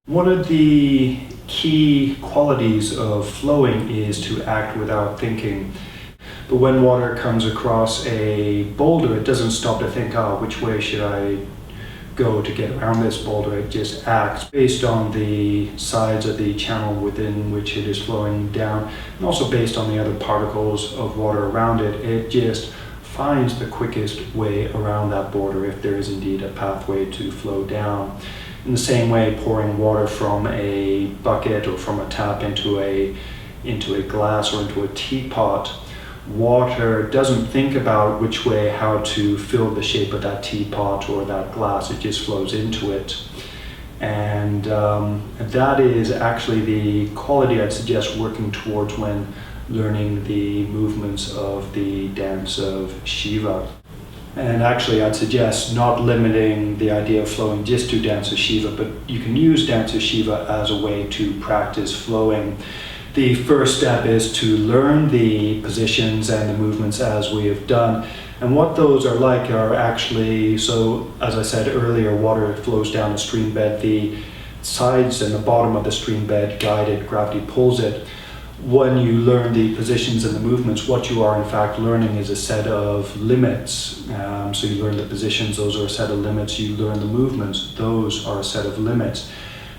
One of the key qualities of flowing is to act without thinking. But when water comes across a boulder, it doesn't stop to think, which way should I go to get around this boulder? It just acts based on the sides of the channel within which it is flowing down, and also based on the other particles of water around it. It just finds the quickest way around that boulder if there is indeed a pathway to flow down. In the same way, pouring water from a bucket or from a tap into a glass or into a teapot, water doesn't think about which way, how to fill the shape of that teapot or that glass. It just flows into it. And that is actually the quality I'd suggest working towards when learning the movements of the dance of Shiva. And actually I'd suggest not limiting the idea of flowing just to dance of Shiva, but you can use dance of Shiva as a way to practice flowing. The first step is to learn the positions and the movements as we have done. And what those are like are actually, so as I said earlier, water flows down a stream bed. The sides and the bottom of the stream bed guide it, gravity pulls it. When you learn the positions and the movements, what you are in fact learning is a set of limits. So you learn the positions, those are a set of limits. You learn the movements, those are a set of limits.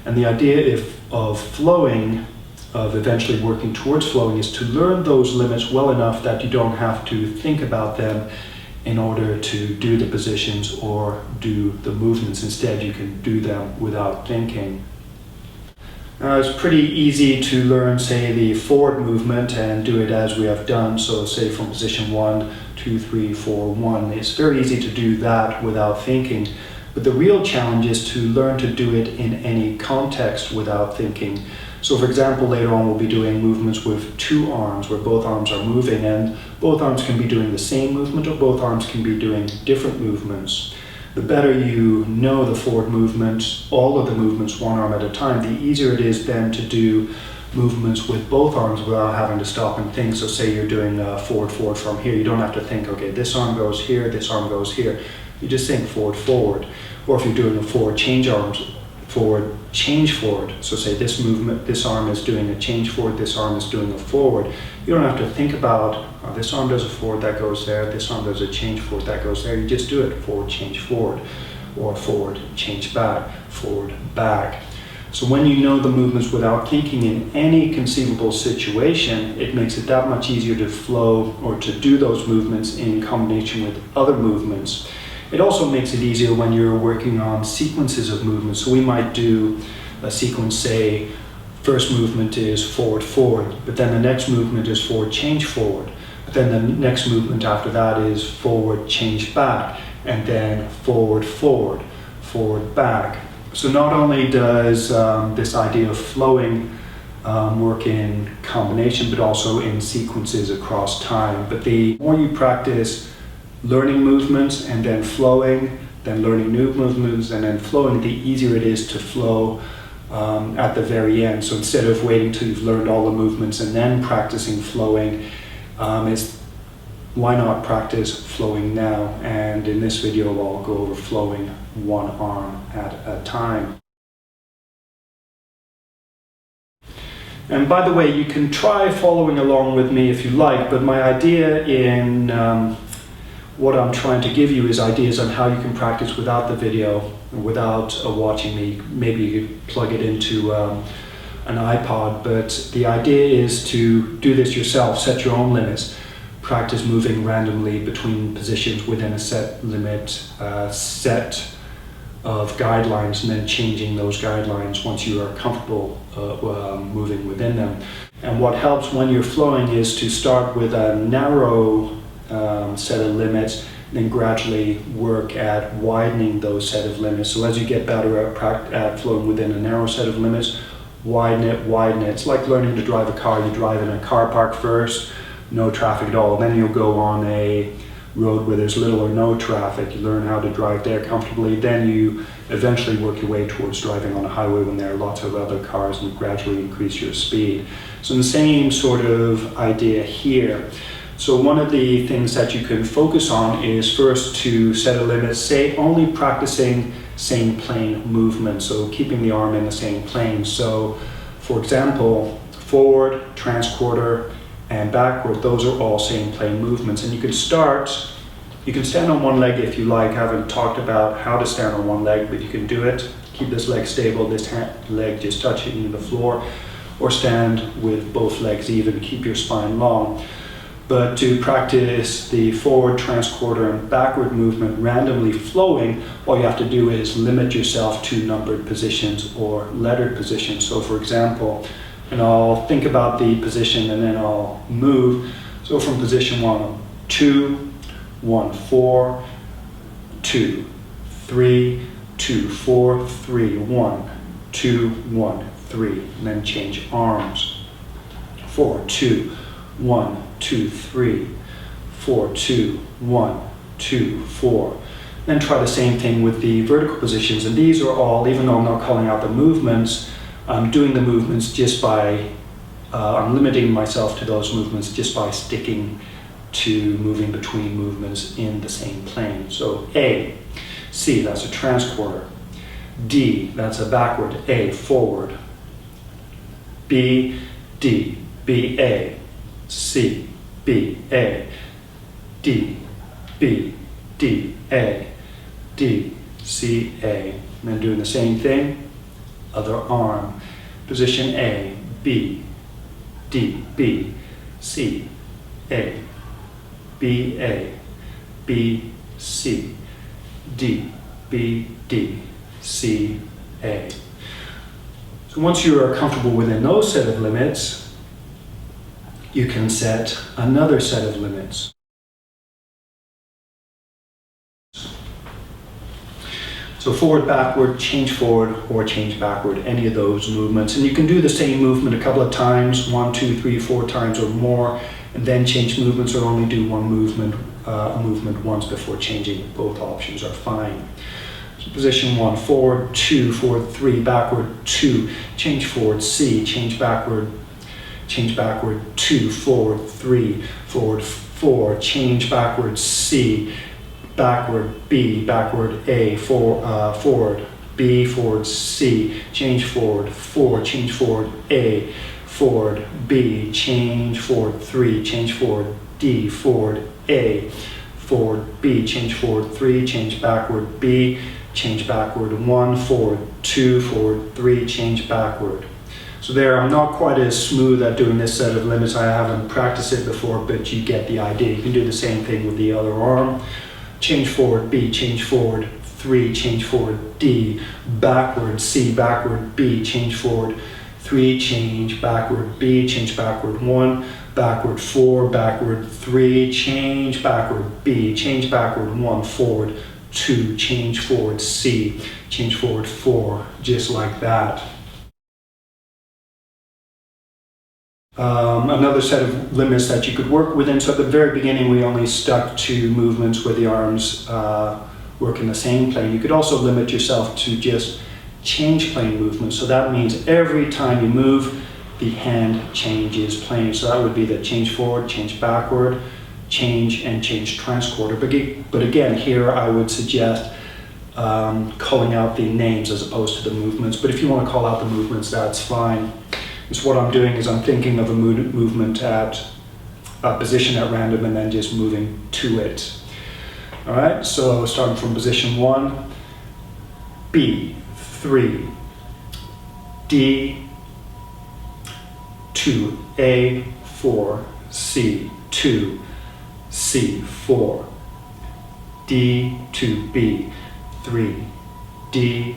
And the idea of flowing, of eventually working towards flowing, is to learn those limits well enough that you don't have to think about them in order to do the positions or do the movements. Instead, you can do them without thinking. It's pretty easy to learn, say, the forward movement and do it as we have done. So say from position 1, 2, 3, 4, 1. It's very easy to do that without thinking. But the real challenge is to learn to do it in any context without thinking. So for example, later on we'll be doing movements with two arms, where both arms are moving, and both arms can be doing the same movement or both arms can be doing different movements. The better you know the forward movement, all of the movements one arm at a time, the easier it is then to do movements with both arms without having to stop and think. So say you're doing forward from here, you don't have to think, okay, this arm goes here, this arm goes here. You just think forward. Or if you're doing a forward change forward. So say this movement, this arm is doing a change forward, this arm is doing a forward. You don't have to think about, this arm does a forward, that goes there, this arm does a change forward, that goes there. You just do it, forward, change forward, or forward, change back, forward, back. So when you know the movements without thinking in any conceivable situation, it makes it that much easier to flow or to do those movements in combination with other movements. It also makes it easier when you're working on sequences of movements. So we might do a sequence, say, first movement is forward, but then the next movement is forward, change forward. But then the next movement after that is forward, change back, and then forward, back. So not only does this idea of flowing work in combination, but also in sequences across time. But the more you practice learning movements and then flowing, then learning new movements and then flowing, the easier it is to flow at the very end. So instead of waiting till you've learned all the movements and then practicing flowing, why not practice flowing now? And in this video I'll go over flowing one arm at a time. And by the way, you can try following along with me if you like, but my idea in what I'm trying to give you is ideas on how you can practice without the video, without watching me. Maybe you could plug it into an iPod, but the idea is to do this yourself, set your own limits, practice moving randomly between positions within a set limit, set of guidelines, and then changing those guidelines once you are comfortable moving within them. And what helps when you're flowing is to start with a narrow set of limits, and then gradually work at widening those set of limits. So as you get better at flowing within a narrow set of limits, widen it. It's like learning to drive a car. You drive in a car park first, no traffic at all. Then you'll go on a road where there's little or no traffic. You learn how to drive there comfortably. Then you eventually work your way towards driving on a highway when there are lots of other cars, and gradually increase your speed. So the same sort of idea here. So one of the things that you can focus on is first to set a limit, say only practicing same plane movement, so keeping the arm in the same plane. So, for example, forward, transquarter, and backward, those are all same plane movements. And you can stand on one leg if you like. I haven't talked about how to stand on one leg, but you can do it. Keep this leg stable, this leg just touching the floor, or stand with both legs even, keep your spine long. But to practice the forward, transquarter, and backward movement randomly flowing, all you have to do is limit yourself to numbered positions or lettered positions. So for example, and I'll think about the position and then I'll move. So from position 1, 2, 1, 4, 2, 3, 2, 4, 3, 1, 2, 1, 3, and then change arms. 4, 2, 1, 2, 3, 4, 2, 1, 2, 4. Then try the same thing with the vertical positions. And these are all, even though I'm not calling out the movements, I'm doing the movements just by, I'm limiting myself to those movements just by sticking to moving between movements in the same plane. So A, C, that's a transquarter. D, that's a backward. A, forward. B, D, B, A. C, B, A. D, B, D, A. D, C, A. And then doing the same thing, other arm. Position A, B, D, B, C, A, B, A, B, C, D, B, D, C, A. So once you are comfortable within those set of limits, you can set another set of limits. So forward, backward, change forward, or change backward, any of those movements. And you can do the same movement a couple of times, 1, 2, 3, 4 times or more, and then change movements, or only do one movement, a movement once before changing. Both options are fine. So position 1, forward, 2, forward, 3, backward, 2, change forward, C, change backward, 2, forward, 3, forward, 4, change backward, C, backward, B, backward, A, forward, B, forward, C, change forward, 4, change forward, A, forward, B, change forward, 3, change forward, D, forward, A, forward, B, change forward, 3, change backward, B, change backward, 1, forward, 2, forward, 3, change backward. So there, I'm not quite as smooth at doing this set of limits. I haven't practiced it before, but you get the idea. You can do the same thing with the other arm. Change forward, B, change forward, 3, change forward, D, backward, C, backward, B, change forward, 3, change backward, B, change backward, 1, backward, 4, backward, 3, change backward, B, change backward, 1, forward, 2, change forward, C, change forward, 4, just like that. Another set of limits that you could work within. So at the very beginning, we only stuck to movements where the arms work in the same plane. You could also limit yourself to just change plane movements. So that means every time you move, the hand changes plane. So that would be the change forward, change backward, change, and change transquarter. But again, here I would suggest calling out the names as opposed to the movements. But if you want to call out the movements, that's fine. So what I'm doing is I'm thinking of a movement at a position at random and then just moving to it. All right, so starting from position 1, B, 3, D, 2, A, 4, C, 2, C, 4, D, 2, B, 3, D,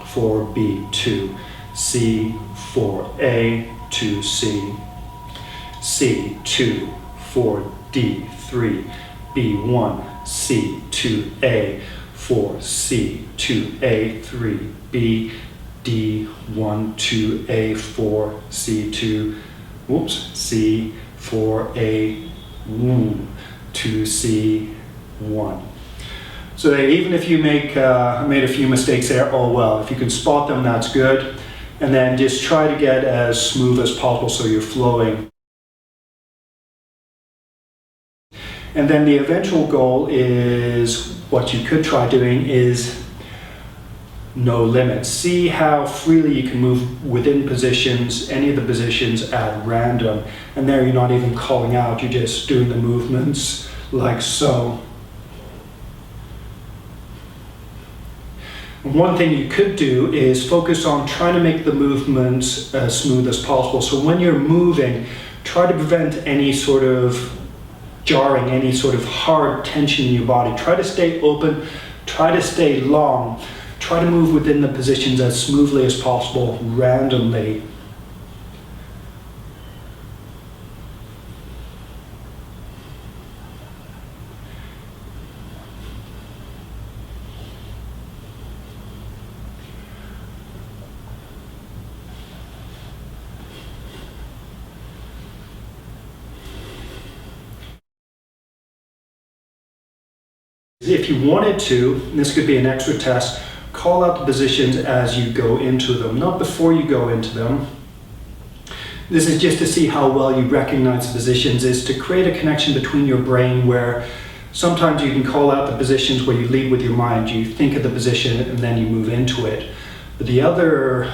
4, B, 2, C, 4, A, 2, C, C, 2, 4, D, 3, B, 1, C, 2, A, 4, C, 2, A, 3, B, D, 1, 2, A, 4, C, 2, C, 4, A, 2, C, 1. So that even if you made a few mistakes there, oh well, if you can spot them, that's good. And then just try to get as smooth as possible so you're flowing. And then the eventual goal is, what you could try doing is no limits. See how freely you can move within positions, any of the positions at random. And there you're not even calling out, you're just doing the movements like so. One thing you could do is focus on trying to make the movements as smooth as possible. So when you're moving, try to prevent any sort of jarring, any sort of hard tension in your body. Try to stay open, try to stay long, try to move within the positions as smoothly as possible, randomly. If you wanted to, and this could be an extra test, call out the positions as you go into them, not before you go into them. This is just to see how well you recognize the positions, is to create a connection between your brain where sometimes you can call out the positions where you lead with your mind, you think of the position and then you move into it. But the other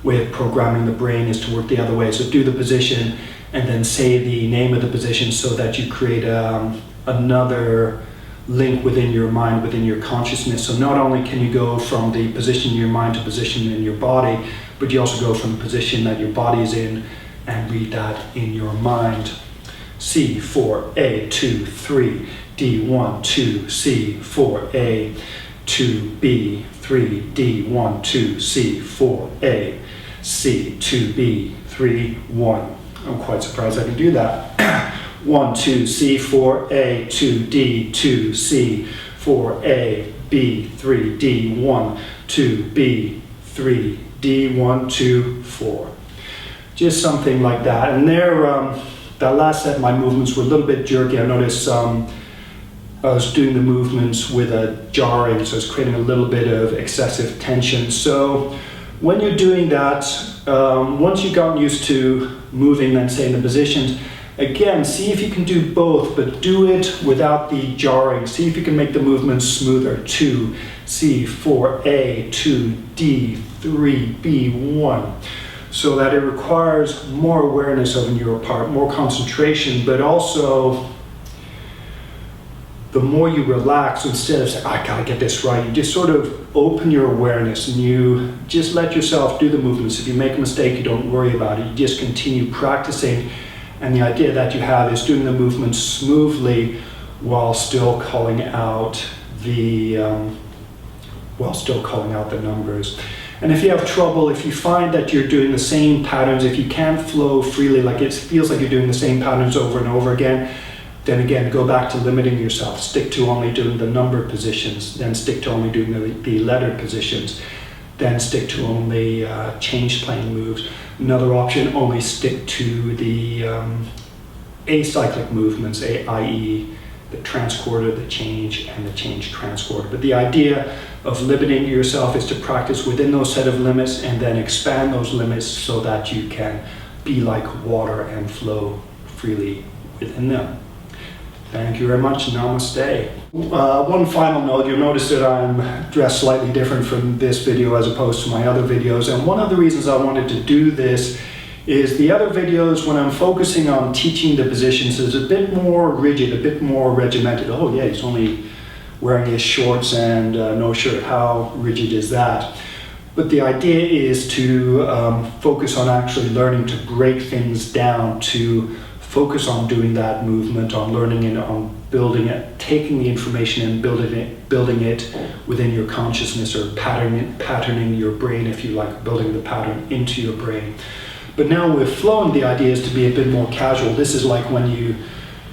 way of programming the brain is to work the other way. So do the position and then say the name of the position so that you create another link within your mind, within your consciousness. So not only can you go from the position in your mind to position in your body, but you also go from the position that your body is in and read that in your mind. C, 4, A, 2, 3, D, 1, 2, C, 4, A, 2, B, 3, D, 1, 2, C, 4, A, C, 2, B, 3, 1. I'm quite surprised I can do that. 1, 2, C, 4, A, 2, D, 2, C, 4, A, B, 3, D, 1, 2, B, 3, D, 1, 2, 4. Just something like that. And there, that last set, my movements were a little bit jerky. I noticed I was doing the movements with a jarring, so it's creating a little bit of excessive tension. So when you're doing that, once you've gotten used to moving, then say in the positions, again, see if you can do both, but do it without the jarring. See if you can make the movements smoother. 2, C, 4, A, 2, D, 3, B, 1. So that it requires more awareness on your part, more concentration, but also the more you relax, instead of saying, I gotta get this right, you just sort of open your awareness and you just let yourself do the movements. If you make a mistake, you don't worry about it. You just continue practicing. And the idea that you have is doing the movements smoothly while still calling out the numbers. And if you have trouble, if you find that you're doing the same patterns, if you can't flow freely, like it feels like you're doing the same patterns over and over again, then again, go back to limiting yourself. Stick to only doing the number positions, then stick to only doing the letter positions, then stick to only change plane moves. Another option, only stick to the acyclic movements, i.e. the transquarter, the change, and the change transquarter. But the idea of limiting yourself is to practice within those set of limits and then expand those limits so that you can be like water and flow freely within them. Thank you very much. Namaste. One final note, you'll notice that I'm dressed slightly different from this video as opposed to my other videos. And one of the reasons I wanted to do this is the other videos, when I'm focusing on teaching the positions, is a bit more rigid, a bit more regimented. Oh yeah, he's only wearing his shorts and no shirt. How rigid is that? But the idea is to focus on actually learning to break things down, to focus on doing that movement, on learning it, on building it, taking the information and building it within your consciousness, or patterning your brain, if you like, building the pattern into your brain. But now with flowing, the idea is to be a bit more casual. This is like when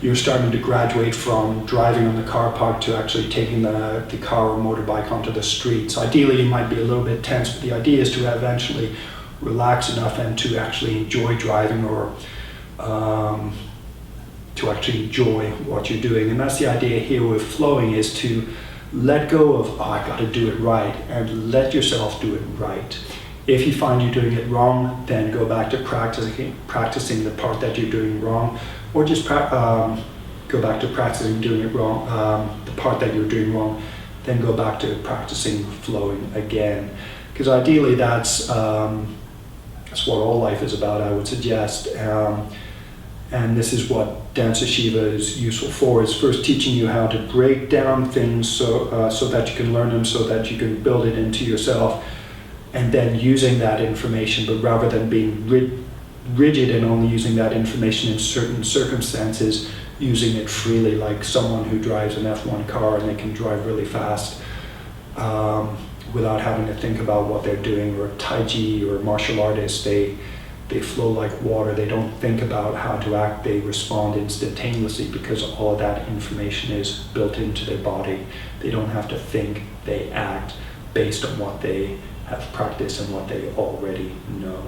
you're starting to graduate from driving on the car park to actually taking the car or motorbike onto the streets. Ideally, you might be a little bit tense, but the idea is to eventually relax enough and to actually enjoy driving, or to actually enjoy what you're doing. And that's the idea here with flowing, is to let go of, oh, I got to do it right, and let yourself do it right. If you find you're doing it wrong, then go back to practicing the part that you're doing wrong, or just go back to practicing doing it wrong, the part that you're doing wrong, then go back to practicing flowing again. Because ideally that's what all life is about, I would suggest. And this is what Dancer Shiva is useful for, is first teaching you how to break down things so that you can learn them, so that you can build it into yourself, and then using that information, but rather than being rigid and only using that information in certain circumstances, using it freely, like someone who drives an F1 car and they can drive really fast without having to think about what they're doing, or a Tai Chi or a martial artist, they flow like water. They don't think about how to act, they respond instantaneously because all of that information is built into their body. They don't have to think, they act based on what they have practiced and what they already know.